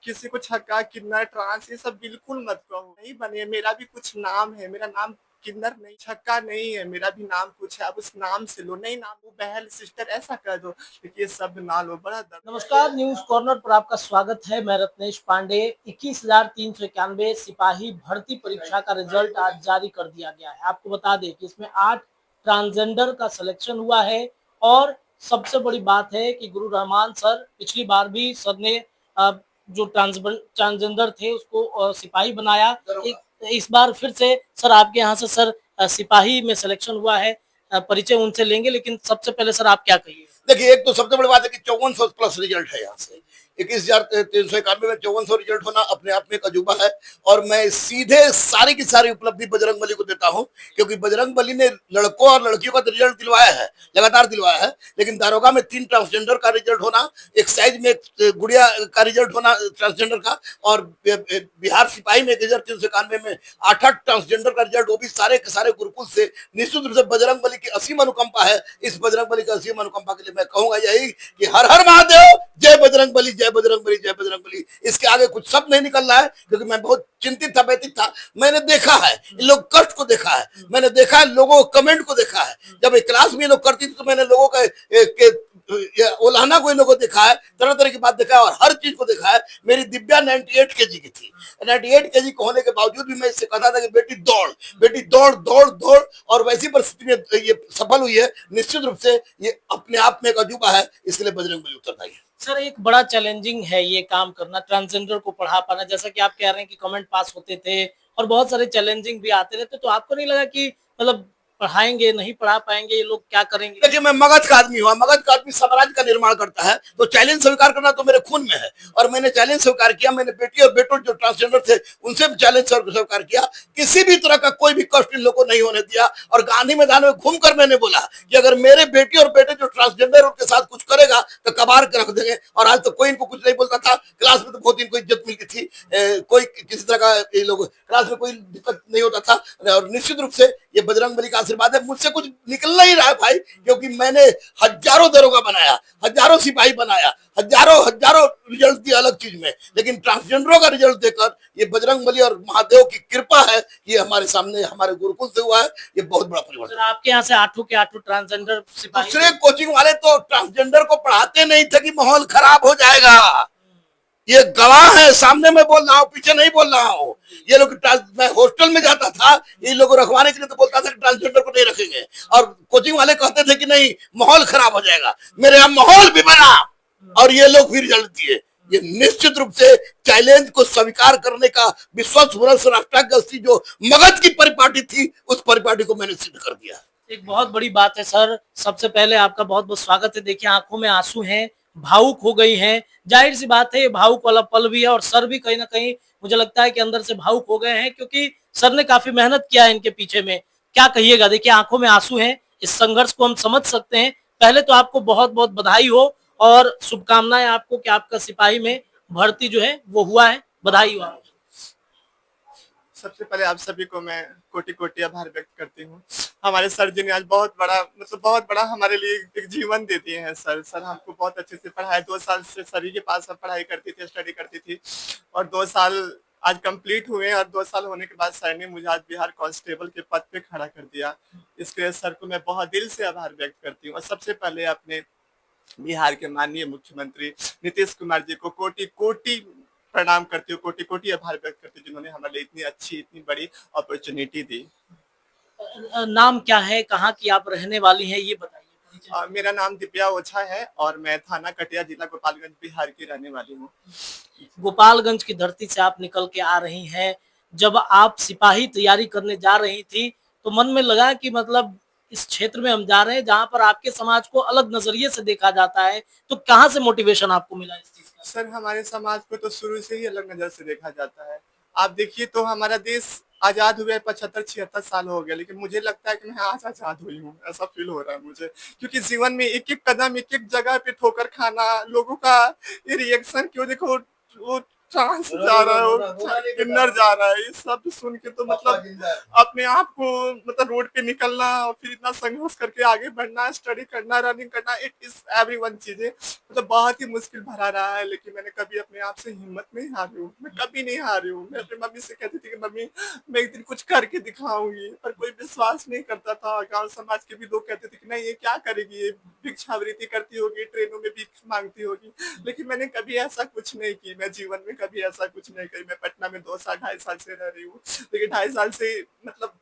किसी को छक्का, किन्नर, ट्रांस ये सब बिल्कुल मत कहो। नहीं बने, मेरा भी कुछ नाम है, मेरा नाम किन्नर नहीं, छक्का नहीं है, मेरा भी नाम कुछ है। आप उस नाम से लो, नहीं नाम वो बहल सिस्टर ऐसा कर दो, लेकिन ये सब ना लो, बड़ा दर्द। नमस्कार, न्यूज कॉर्नर पर आपका स्वागत है। मैं रत्नेश पांडे। 21,391 सिपाही भर्ती परीक्षा का रिजल्ट आज जारी कर दिया गया है। आपको बता दें कि इसमें 8 ट्रांसजेंडर का सिलेक्शन हुआ है और सबसे बड़ी बात है कि गुरु रहमान सर, पिछली बार भी सर ने जो ट्रांसजेंडर थे उसको सिपाही बनाया। इस बार फिर से सर आपके यहाँ से सर सिपाही में सिलेक्शन हुआ है। परिचय उनसे लेंगे, लेकिन सबसे पहले सर आप क्या कहिए? देखिए, एक तो सबसे बड़ी बात है कि 5400 प्लस रिजल्ट है। यहाँ से 21,391 में 5400 रिजल्ट होना अपने आप में एक अजूबा है। और मैं सीधे सारी की सारी उपलब्धि बजरंग बली को देता हूं, क्योंकि बजरंग बली ने लड़कों और लड़कियों का रिजल्ट दिलवाया है, लगातार दिलवाया है। लेकिन दारोगा में 3 ट्रांसजेंडर का रिजल्ट होना, एक साइज में एक गुड़िया का रिजल्ट होना ट्रांसजेंडर का, और बिहार सिपाही में 1391 में 8 ट्रांसजेंडर का रिजल्ट, वो भी सारे के सारे गुरुकुल से। निश्चित रूप से बजरंग बली की असीम अनुकंपा है। इस बजरंग बली की असीम अनुकंपा के लिए मैं कहूंगा यही कि हर हर महादेव, जय बजरंग बली, जय बजरंग बली, जय बजरंग बली। इसके आगे कुछ शब्द नहीं निकल रहा है, क्योंकि मैं बहुत चिंतित था, व्यथित था। मैंने देखा है इन लोग कष्ट को, देखा है मैंने, देखा है लोगों कमेंट को देखा है। जब क्लास में लोग करती थी तो मैंने लोगों के उलाहना को इन लोगों को देखा है, तरह तरह की बात देखा है, और हर चीज को देखा है। मेरी दिव्या 98 केजी की थी। 98 केजी को होने के बावजूद भी मैं इससे कहता था कि बेटी दौड़, बेटी दौड़ दौड़ दौड़, और वैसी परिस्थिति में ये सफल हुई है। निश्चित रूप से ये अपने आप में एक अजूबा है। इसके लिए बजरंग बली उत्तरदायी है। सर, एक बड़ा चैलेंजिंग है ये काम करना, ट्रांसजेंडर को पढ़ा पाना। जैसा कि आप कह रहे हैं कि कमेंट पास होते थे और बहुत सारे चैलेंजिंग भी आते रहते, तो आपको नहीं लगा कि मतलब पढ़ाएंगे नहीं पढ़ा पाएंगे, ये लोग क्या करेंगे? देखिए, मैं मगध का आदमी हूँ। मगध का आदमी साम्राज्य का निर्माण करता है, तो चैलेंज स्वीकार करना तो मेरे खून में है। और मैंने चैलेंज स्वीकार किया। मैंने बेटी और बेटों जो ट्रांसजेंडर थे उनसे भी चैलेंज स्वीकार किया। किसी भी तरह का कोई भी कष्ट इन लोगों को नहीं होने दिया। और गांधी मैदान में घूमकर मैंने बोला कि अगर मेरे बेटी और बेटे जो ट्रांसजेंडर उनके साथ कुछ करेगा तो कबार के रख देंगे। और आज तो कोई इनको कुछ नहीं बोलता था। क्लास में तो बहुत इनको इज्जत मिलती थी। कोई किसी तरह का ये लोग क्लास में कोई दिक्कत नहीं होता था। और निश्चित रूप से ये बजरंग बली का आशीर्वाद है। मुझसे कुछ निकल नहीं रहा है भाई, क्योंकि मैंने हजारों दरोगा बनाया, हजारों सिपाही बनाया, हजारों हजारों रिजल्ट दिए अलग चीज में, लेकिन ट्रांसजेंडरों का रिजल्ट देकर ये बजरंग बली और महादेव की कृपा है। ये हमारे सामने हमारे गुरुकुल से हुआ है। ये बहुत बड़ा परिवर्तन। आपके यहाँ से 8 के 8 ट्रांसजेंडर सिपाही? दूसरे कोचिंग वाले तो ट्रांसजेंडर को पढ़ाते नहीं थे कि माहौल खराब हो जाएगा। ये गवाह है, सामने मैं बोल रहा हूँ, पीछे नहीं बोल रहा हूँ। ये लोग, मैं हॉस्टल में जाता था, ये लोग रखवाने के लिए तो बोलता था कि ट्रांसजेंडर को नहीं रखेंगे, और कोचिंग वाले कहते थे कि नहीं माहौल खराब हो जाएगा। मेरे यहाँ माहौल भी बना और ये लोग भी रिजल्ट दिए। ये निश्चित रूप से चैलेंज को स्वीकार करने का विश्व राष्ट्राध्यक्ष जो मगध की परिपाटी थी, उस परिपाटी को मैंने सिद्ध कर दिया। एक बहुत बड़ी बात है सर। सबसे पहले आपका बहुत बहुत स्वागत है। देखिए, आंखों में आंसू हैं, भावुक हो गई हैं। जाहिर सी बात है, ये भावुक वाला पल भी है, और सर भी कहीं ना कहीं मुझे लगता है कि अंदर से भावुक हो गए हैं, क्योंकि सर ने काफी मेहनत किया है इनके पीछे में। क्या कहिएगा? देखिए, आंखों में आंसू हैं, इस संघर्ष को हम समझ सकते हैं। पहले तो आपको बहुत बहुत बधाई हो और शुभकामनाएं आपको कि आपका सिपाही में भर्ती जो है वो हुआ है। बधाई हो आपको। सबसे पहले आप सभी को मैं कोटि कोटि आभार व्यक्त करती हूँ। हमारे सर जी ने आज बहुत बड़ा हमारे लिए एक जीवन दे दिए हैं। सर हमको बहुत अच्छे से पढ़ाए। 2 साल से सर ही के पास हम पढ़ाई करती थी, स्टडी करती थी, और 2 साल आज कंप्लीट हुए। और 2 साल होने के बाद सर ने मुझे आज बिहार कांस्टेबल के पद पे खड़ा कर दिया। इसके लिए सर को मैं बहुत दिल से आभार व्यक्त करती हूँ। और सबसे पहले अपने बिहार के माननीय मुख्यमंत्री नीतीश कुमार जी को कोटि कोटि प्रणाम करती हूँ, कोटि कोटि आभार व्यक्त करती हूँ, जिन्होंने हमारे लिए इतनी अच्छी, इतनी बड़ी अपॉर्चुनिटी दी। नाम क्या है, कहाँ की आप रहने वाली हैं, ये बताइए। मेरा नाम दिव्या ओझा है और मैं थाना कटिया, जिला गोपालगंज, बिहार की रहने वाली हूँ। गोपालगंज की धरती से आप निकल के आ रही हैं। जब आप सिपाही तैयारी करने जा रही थी तो मन में लगा कि मतलब इस क्षेत्र में हम जा रहे हैं जहां पर आपके समाज को अलग नजरिए से देखा जाता है, तो कहां से मोटिवेशन आपको मिला इस चीज का? सर, हमारे समाज को तो शुरू से ही अलग नजर से देखा जाता है। आप देखिए तो हमारा देश आजाद हुए 75-76 साल हो गया, लेकिन मुझे लगता है कि मैं आज आजाद हुई हूँ, ऐसा फील हो रहा है मुझे। क्योंकि जीवन में एक एक कदम, एक एक जगह पे ठोकर खाना, लोगों का ये रिएक्शन, क्यों देखो वो ट्रांस जा रहा है और किन्नर जा रहा है, ये सब सुन के तो मतलब अपने आप को मतलब रोड पे निकलना और फिर इतना संघर्ष करके आगे बढ़ना, स्टडी करना, रनिंग करना, इट इज एवरीवन चीजें मतलब बहुत ही मुश्किल भरा रहा है। लेकिन मैंने कभी अपने आप से हिम्मत नहीं हारी हूँ, मैं कभी नहीं हारी हूँ। मैं अपनी मम्मी से कहती थी कि मम्मी मैं एक दिन कुछ करके दिखाऊंगी, पर कोई विश्वास नहीं करता था। गांव समाज के भी लोग कहते थे कि नहीं ये क्या करेगी, ये भिक्षावृत्ति करती होगी, ट्रेनों में भीख मांगती होगी। लेकिन मैंने कभी ऐसा कुछ नहीं की, मैं जीवन में कभी ऐसा कुछ नहीं करी। मैं पटना में 2 साल 2.5 साल से रह रही हूँ, लेकिन 2.5 साल से मतलब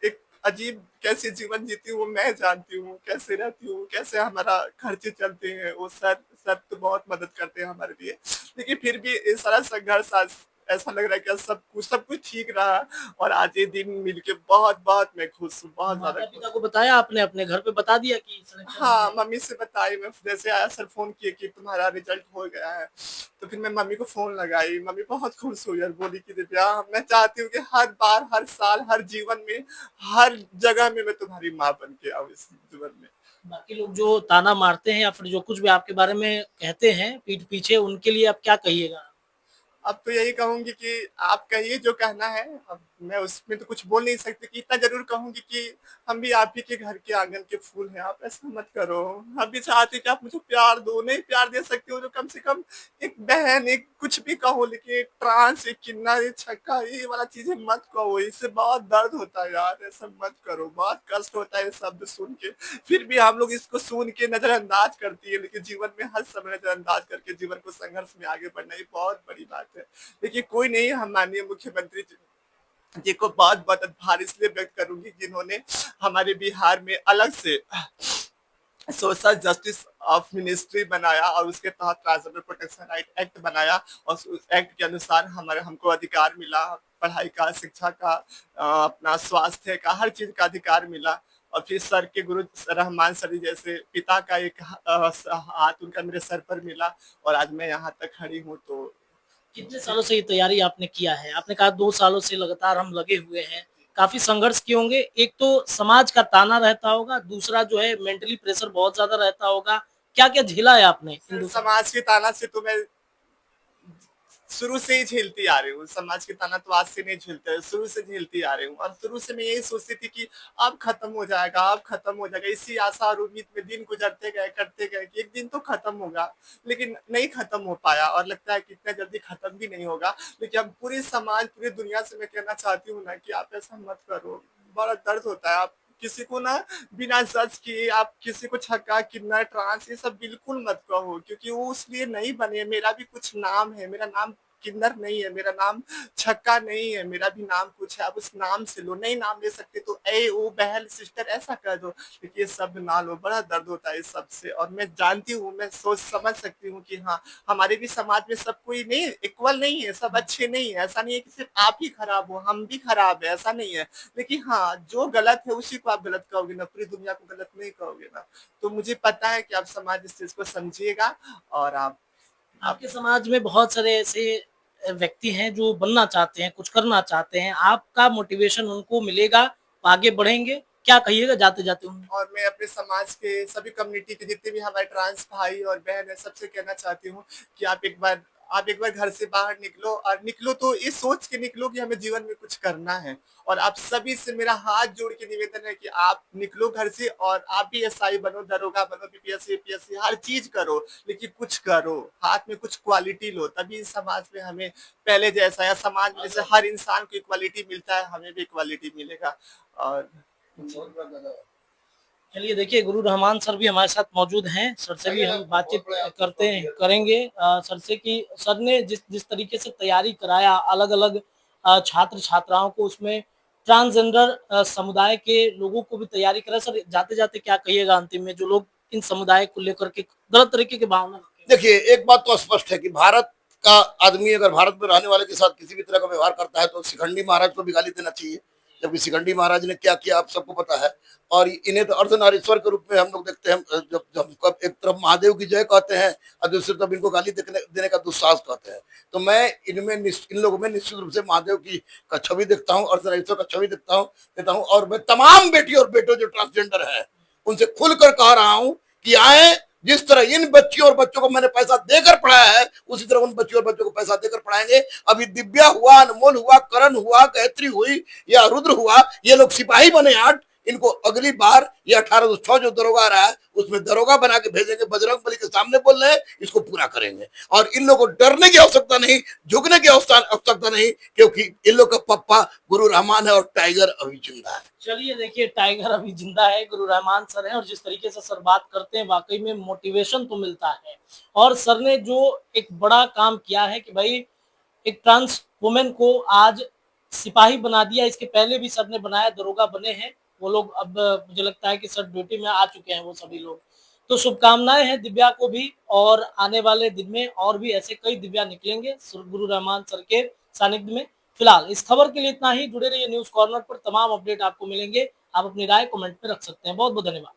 एक अजीब कैसे जीवन जीती हूँ मैं जानती हूँ, कैसे रहती हूँ, कैसे हमारा खर्चे चलते हैं। वो सर सर तो बहुत मदद करते हैं हमारे लिए, लेकिन फिर भी ये सारा संघर्ष आज ऐसा लग रहा है कि सब कुछ ठीक रहा और आज ये दिन मिलके बहुत बहुत मैं खुश हूँ, बहुत ज्यादा माता खुश पिता को बताया आपने, अपने घर पे बता दिया कि सिलेक्शन हाँ, हुआ है? मम्मी से बताई। मैं जैसे आया सर फोन किए कि तुम्हारा रिजल्ट हो गया है, तो फिर मैं मम्मी को फोन लगाई। मम्मी बहुत खुश हुई और बोली कि दिव्या मैं चाहती हूँ कि हर बार, हर साल, हर जीवन में, हर जगह में मैं तुम्हारी माँ बन के आऊँ इस जीवन में। बाकी लोग जो ताना मारते हैं या फिर जो कुछ भी आपके बारे में कहते हैं पीठ पीछे, उनके लिए आप क्या कहिएगा? अब तो यही कहूंगी कि आप कहिए जो कहना है, अब मैं उसमें तो कुछ बोल नहीं सकती। कि इतना जरूर कहूंगी कि हम भी आप ही के घर के आंगन के फूल हैं, आप ऐसा मत करो। हम भी चाहते कि आप मुझे प्यार दो, नहीं प्यार दे सकते हो तो कम से कम एक बहन, एक कुछ भी कहो, लेकिन एक ट्रांस, एक किन्नर, एक छक्का, ये वाला चीजें मत कहो। इससे बहुत दर्द होता है यार, ऐसा मत करो, बहुत कष्ट होता है ये शब्द सुन के। फिर भी हम लोग इसको सुन के नजरअंदाज करती है, लेकिन जीवन में हर समय नजरअंदाज करके जीवन को संघर्ष में आगे बढ़ना ये बहुत बड़ी बात है। देखिए कोई नहीं, हम माननीय मुख्यमंत्री जी को बहुत बहुत आभार इसलिए व्यक्त करूंगी जिन्होंने हमारे बिहार में अलग से सोशल जस्टिस ऑफ मिनिस्ट्री बनाया और उसके तहत ट्रांसजेंडर प्रोटेक्शन राइट एक्ट बनाया। और उस एक्ट के अनुसार हमको अधिकार मिला, पढ़ाई का, शिक्षा का, अपना स्वास्थ्य का, हर चीज का अधिकार मिला। और फिर सर के गुरु रहमान सर जैसे पिता का एक हाथ उनका मेरे सर पर मिला और आज मैं यहाँ तक खड़ी हूँ। तो कितने सालों से ये तैयारी आपने किया है? आपने कहा 2 सालों से लगातार हम लगे हुए हैं। काफ़ी संघर्ष किए होंगे। एक तो समाज का ताना रहता होगा, दूसरा जो है मेंटली प्रेशर बहुत ज़्यादा रहता होगा। क्या-क्या झेला है आपने इन 2 सालों में? समाज के ताना से तो मैं शुरू से ही झेलती आ रही हूँ। समाज के ताना तो आज से नहीं झेलते, शुरू से झेलती आ रही हूँ। और शुरू से मैं यही सोचती थी कि अब खत्म हो जाएगा, अब खत्म हो जाएगा। इसी आशा और उम्मीद में दिन गुजरते गए, करते गए कि एक दिन तो खत्म होगा, लेकिन नहीं खत्म हो पाया और लगता है कि इतना जल्दी खत्म भी नहीं होगा। लेकिन अब पूरे समाज, पूरी दुनिया से मैं कहना चाहती हूँ ना कि आप ऐसा मत करो। बड़ा दर्द होता है। आप किसी को ना बिना जज किए आप किसी को छक्का, किन्नर, ट्रांस ये सब बिल्कुल मत कहो, क्योंकि वो उसलिए नहीं बने। मेरा भी कुछ नाम है, मेरा नाम किन्नर नहीं है, मेरा नाम छक्का नहीं है, मेरा भी नाम कुछ है। आप उस नाम से लो, नहीं नाम ले सकते तो ए ओ बहन सिस्टर ऐसा कर दो, लेकिन ये शब्द ना लो। बड़ा दर्द होता है इस सबसे। और मैं जानती हूँ, मैं सोच समझ सकती हूँ कि हाँ हमारे भी समाज में सब कोई नहीं इक्वल नहीं है, सब अच्छे नहीं है। ऐसा नहीं है कि सिर्फ आप ही खराब हो, हम भी खराब है, ऐसा नहीं है। लेकिन हाँ जो गलत है उसी को आप गलत कहोगे ना, पूरी दुनिया को गलत नहीं कहोगे ना। तो मुझे पता है कि आप समाज इस चीज को समझिएगा और आप आपके समाज में बहुत सारे ऐसे व्यक्ति हैं जो बनना चाहते हैं, कुछ करना चाहते हैं। आपका मोटिवेशन उनको मिलेगा, आगे बढ़ेंगे। क्या कहिएगा जाते-जाते उन्हें? और मैं अपने समाज के सभी कम्युनिटी के जितने भी हमारे ट्रांस भाई और बहन है सबसे कहना चाहती हूँ कि आप एक बार घर से बाहर निकलो, और निकलो तो ये सोच के निकलो कि हमें जीवन में कुछ करना है। और आप सभी से मेरा हाथ जोड़ के निवेदन है कि आप निकलो घर से और आप भी एसआई बनो, दरोगा बनो, बीपीएससी एपीएससी हर चीज करो, लेकिन कुछ करो, हाथ में कुछ क्वालिटी लो, तभी इस समाज में हमें पहले जैसा या समाज में जैसे हर इंसान को इक्वालिटी मिलता है हमें भी इक्वालिटी मिलेगा। और चलिए देखिए, गुरु रहमान सर भी हमारे साथ मौजूद हैं। सर से भी हम बातचीत करेंगे सर से कि सर ने जिस तरीके से तैयारी कराया अलग-अलग छात्र-छात्राओं को, उसमें ट्रांसजेंडर समुदाय के लोगों को भी तैयारी कराया। सर जाते-जाते क्या कहिएगा अंतिम में, जो लोग इन समुदाय को लेकर के गलत तरीके की भावना रखते हैं? देखिए एक बात तो स्पष्ट है कि भारत का आदमी अगर भारत में रहने वाले के साथ किसी भी तरह का व्यवहार करता है तो शिखंडी महाराज को भी गाली देना चाहिए, जबकि शिखंडी महाराज ने क्या किया आप सबको पता है। और इन्हें तो अर्धनारीश्वर के रूप में हम लोग देखते हैं। जब जब एक तरफ महादेव की जय कहते हैं और दूसरी तरफ इनको गाली देने का दुस्साहस कहते हैं। तो मैं इन लोगों में निश्चित रूप से महादेव की का छवि देखता हूँ, अर्धनारीश्वर का छवि देता हूँ। और मैं तमाम बेटी और बेटों जो ट्रांसजेंडर है उनसे खुलकर कह रहा हूँ कि आए जिस तरह इन बच्चियों और बच्चों को मैंने पैसा देकर पढ़ाया है, उसी तरह उन बच्चियों और बच्चों को पैसा देकर पढ़ाएंगे। अभी दिव्या हुआ, अनमोल हुआ, करण हुआ, गायत्री हुई या रुद्र हुआ, ये लोग सिपाही बने 8, इनको अगली बार ये 1806 जो दरोगा रहा है उसमें दरोगा बना के भेजेंगे, बजरंग बली के सामने बोल रहे हैं, इसको पूरा करेंगे। और इन लोगों को डरने की आवश्यकता नहीं, झुकने की आवश्यकता नहीं, क्योंकि इन लोग का पप्पा गुरु रहमान है और टाइगर अभी जिंदा है। चलिए देखिए, टाइगर अभी जिंदा है, गुरु रहमान सर हैं, और जिस तरीके से सर बात करते हैं वाकई में मोटिवेशन तो मिलता है। और सर ने जो एक बड़ा काम किया है कि भाई एक ट्रांस वुमेन को आज सिपाही बना दिया, इसके पहले भी सर ने बनाया, दरोगा बने हैं वो लोग। अब मुझे लगता है कि सर ड्यूटी में आ चुके हैं वो सभी लोग। तो शुभकामनाएं हैं दिव्या को भी, और आने वाले दिन में और भी ऐसे कई दिव्या निकलेंगे गुरु रहमान सर के सानिध्य में। फिलहाल इस खबर के लिए इतना ही। जुड़े रहिए न्यूज कॉर्नर पर, तमाम अपडेट आपको मिलेंगे। आप अपनी राय कमेंट में रख सकते हैं। बहुत बहुत धन्यवाद।